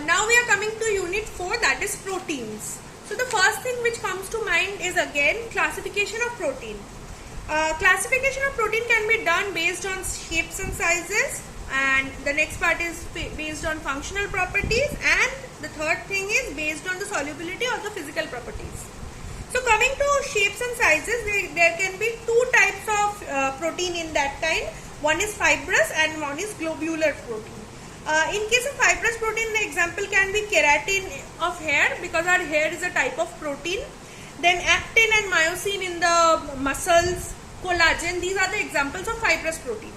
Now we are coming to unit 4, that is proteins. So the first thing which comes to mind is again classification of protein. Classification of protein can be done based on shapes and sizes, and the next part is based on functional properties, and the third thing is based on the solubility or the physical properties. So coming to shapes and sizes, there can be two types of protein in that kind. One is fibrous and one is globular protein. In case of fibrous protein, the example can be keratin of hair, because our hair is a type of protein. Then actin and myosin in the muscles, collagen, these are the examples of fibrous protein.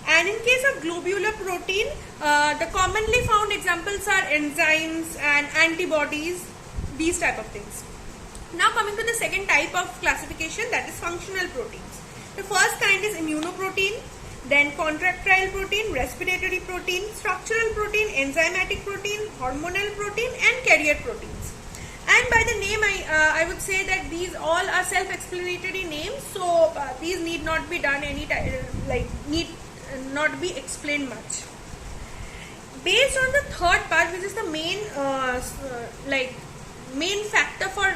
And in case of globular protein, the commonly found examples are enzymes and antibodies, these type of things. Now coming to the second type of classification, that is functional proteins. The first kind is immunoprotein, then contractile protein, respiratory protein, structural protein, enzymatic protein, hormonal protein, and carrier proteins. And by the name, I would say that these all are self-explanatory names, so these need not be done need not be explained much. Based on the third part, which is the main factor for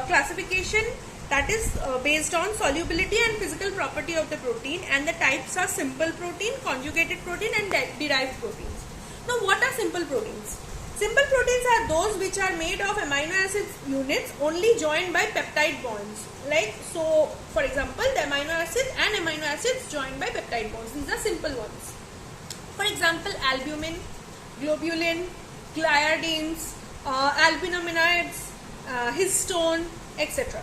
classification, that is based on solubility and physical property of the protein, and the types are simple protein, conjugated protein, and derived proteins. Now what are simple proteins? Simple proteins are those which are made of amino acid units only joined by peptide bonds. Like, so for example, the amino acid and amino acids joined by peptide bonds, these are simple ones. For example, albumin, globulin, gliadins, albuminoids, histone, etc.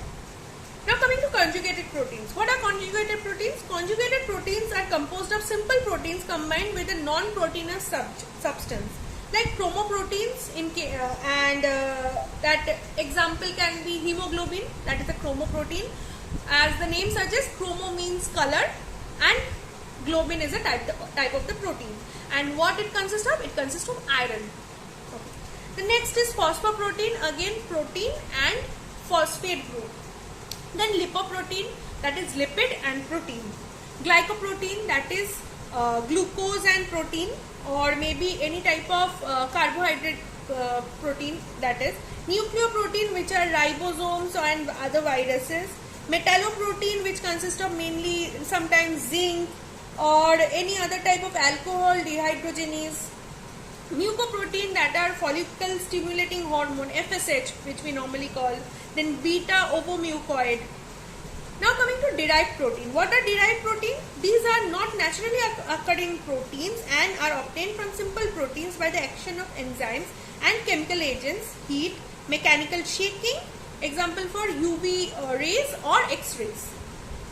Now coming to conjugated proteins. What are conjugated proteins? Conjugated proteins are composed of simple proteins combined with a non-proteinous substance, like chromoproteins that example can be hemoglobin, that is a chromoprotein. As the name suggests, chromo means color and globin is a type of the protein. And what it consists of? It consists of iron. Okay. The next is phosphoprotein, again protein and phosphate group. Then lipoprotein, that is lipid and protein. Glycoprotein, that is glucose and protein, or maybe any type of carbohydrate protein, that is. Nucleoprotein, which are ribosomes and other viruses. Metalloprotein, which consists of mainly sometimes zinc or any other type of alcohol dehydrogenase. Mucoprotein, that are follicle stimulating hormone, FSH, which we normally call. Then beta ovomucoid. Now coming to derived protein. What are derived protein? These are not naturally occurring proteins and are obtained from simple proteins by the action of enzymes and chemical agents, heat, mechanical shaking. Example for UV rays or X-rays.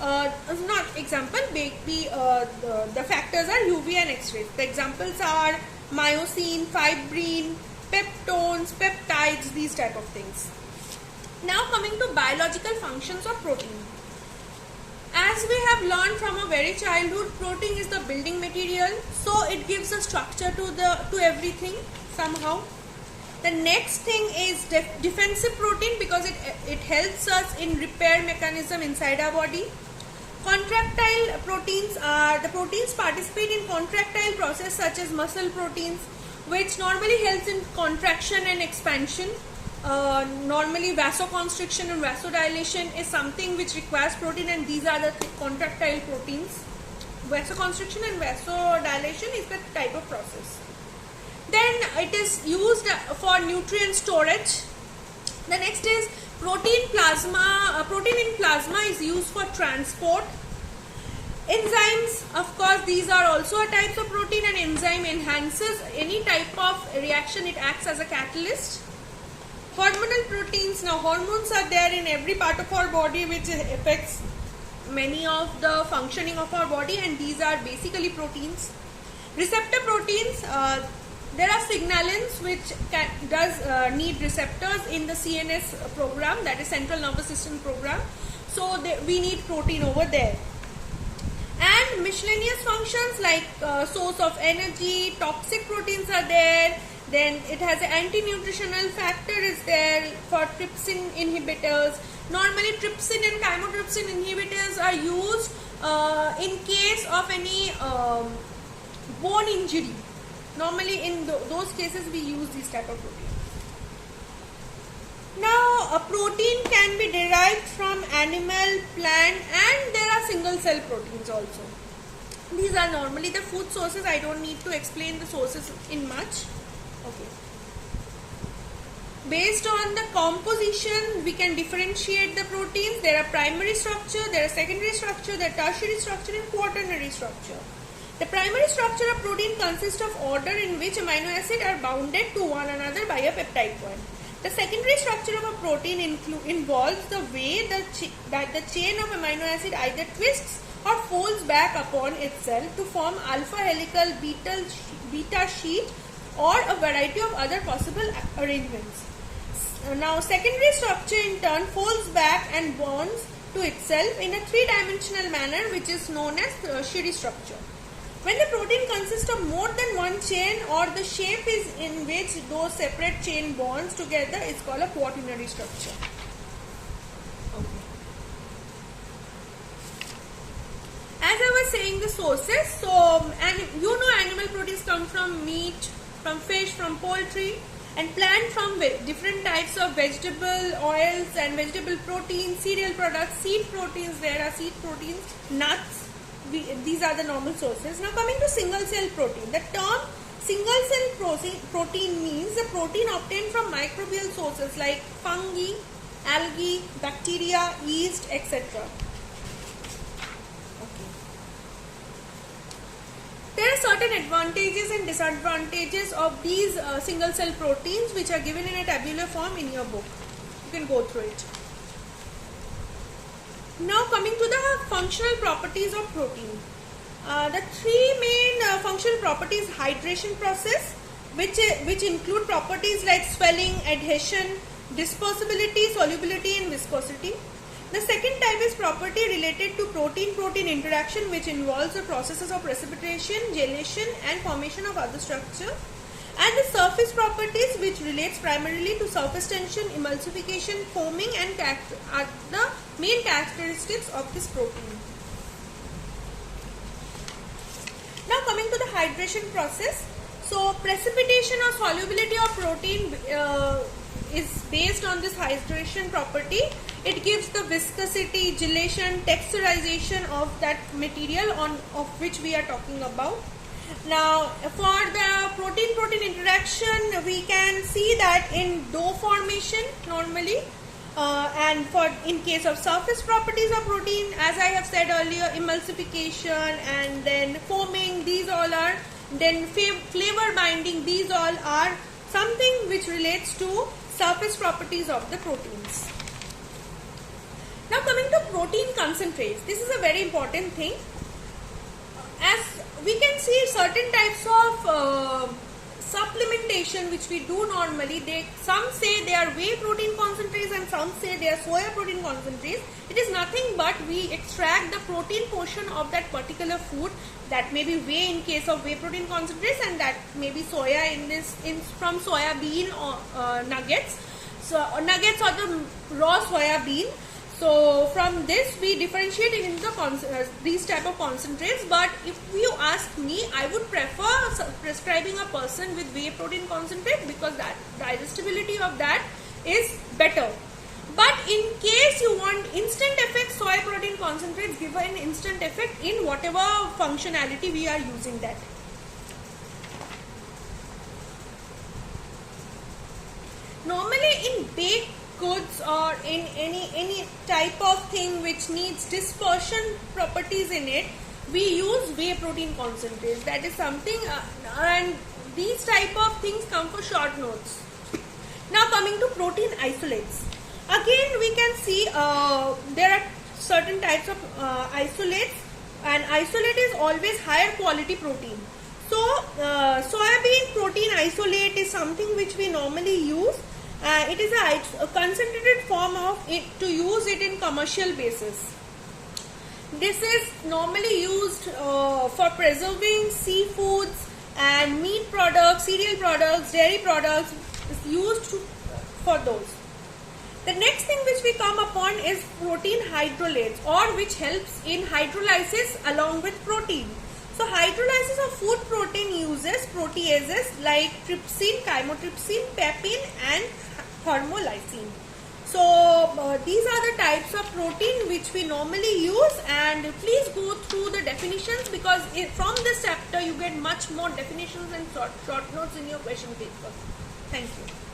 Not example, the factors are UV and X-rays. The examples are myosin, fibrin, peptones, peptides, these type of things. Now coming to biological functions of protein. As we have learned from a very childhood, protein is the building material, so it gives a structure to everything somehow. The next thing is defensive protein, because it helps us in repair mechanism inside our body. Contractile proteins are the proteins participate in contractile process such as muscle proteins, which normally helps in contraction and expansion. Normally vasoconstriction and vasodilation is something which requires protein, and these are the contractile proteins. Vasoconstriction and vasodilation is the type of process. Then it is used for nutrient storage. The next is protein plasma. Protein in plasma is used for transport. Enzymes, of course, these are also a type of protein, and enzyme enhances any type of reaction. It acts as a catalyst. Hormonal proteins. Now hormones are there in every part of our body, which affects many of the functioning of our body, and these are basically proteins. Receptor proteins. There are signalins which does need receptors in the CNS program, that is central nervous system program. So we need protein over there. And miscellaneous functions like source of energy, toxic proteins are there. Then it has an anti-nutritional factor is there for trypsin inhibitors. Normally trypsin and chymotrypsin inhibitors are used in case of any bone injury. Normally in those cases we use these type of protein. Now a protein can be derived from animal, plant, and there are single cell proteins also. These are normally the food sources. I don't need to explain the sources in much. Okay. Based on the composition, we can differentiate the proteins. There are primary structure, there are secondary structure, there are tertiary structure, and quaternary structure. The primary structure of protein consists of order in which amino acids are bounded to one another by a peptide bond. The secondary structure of a protein involves the way that the chain of amino acid either twists or folds back upon itself to form alpha helical, beta sheet, or a variety of other possible arrangements. Now secondary structure in turn folds back and bonds to itself in a three-dimensional manner, which is known as tertiary structure. When the protein consists of more than one chain, or the shape is in which those separate chain bonds together, is called a quaternary structure. Okay. As I was saying, the sources. So, and you know, animal proteins come from meat, from fish, from poultry, and plant from different types of vegetable oils and vegetable proteins, cereal products, seed proteins. There are seed proteins, nuts. These are the normal sources. Now coming to single cell protein. The term single cell protein means the protein obtained from microbial sources like fungi, algae, bacteria, yeast, etc. Okay. There are certain advantages and disadvantages of these single cell proteins, which are given in a tabular form in your book. You can go through it. Now coming to the functional properties of protein. The three main functional properties: hydration process, which include properties like swelling, adhesion, dispersibility, solubility, and viscosity. The second type is property related to protein-protein interaction, which involves the processes of precipitation, gelation, and formation of other structure. And the surface properties, which relates primarily to surface tension, emulsification, foaming, and are the main characteristics of this protein. Now coming to the hydration process. So precipitation or solubility of protein is based on this hydration property. It gives the viscosity, gelation, texturization of that material of which we are talking about. Now for the protein-protein interaction, we can see that in dough formation normally, and in case of surface properties of protein, as I have said earlier, emulsification and then foaming, these all are, then flavor binding, these all are something which relates to surface properties of the proteins. Now coming to protein concentrates, this is a very important thing. As we can see, certain types of supplementation which we do normally, some say they are whey protein concentrates and some say they are soya protein concentrates. It is nothing but we extract the protein portion of that particular food. That may be whey in case of whey protein concentrates, and that may be soya from soya bean or nuggets. So nuggets or the raw soya bean. So from this we differentiate it into these type of concentrates. But if you ask me, I would prefer prescribing a person with whey protein concentrate, because that digestibility of that is better. But in case you want instant effect, soy protein concentrates give an instant effect in whatever functionality we are using that. Normally in baked goods or in any type of thing which needs dispersion properties in it, we use whey protein concentrates. That is something, and these type of things come for short notes. Now coming to protein isolates. Again we can see there are certain types of isolates, and isolate is always higher quality protein. So soybean protein isolate is something which we normally use. It is a concentrated form of it to use it in commercial basis. This is normally used for preserving seafoods and meat products, cereal products, dairy products. Is used for those. The next thing which we come upon is protein hydrolytes, or which helps in hydrolysis along with protein. So hydrolysis of food protein uses proteases like trypsin, chymotrypsin, pepin and thermolysin. So these are the types of protein which we normally use, and please go through the definitions, because from this chapter you get much more definitions and short notes in your question paper. Thank you.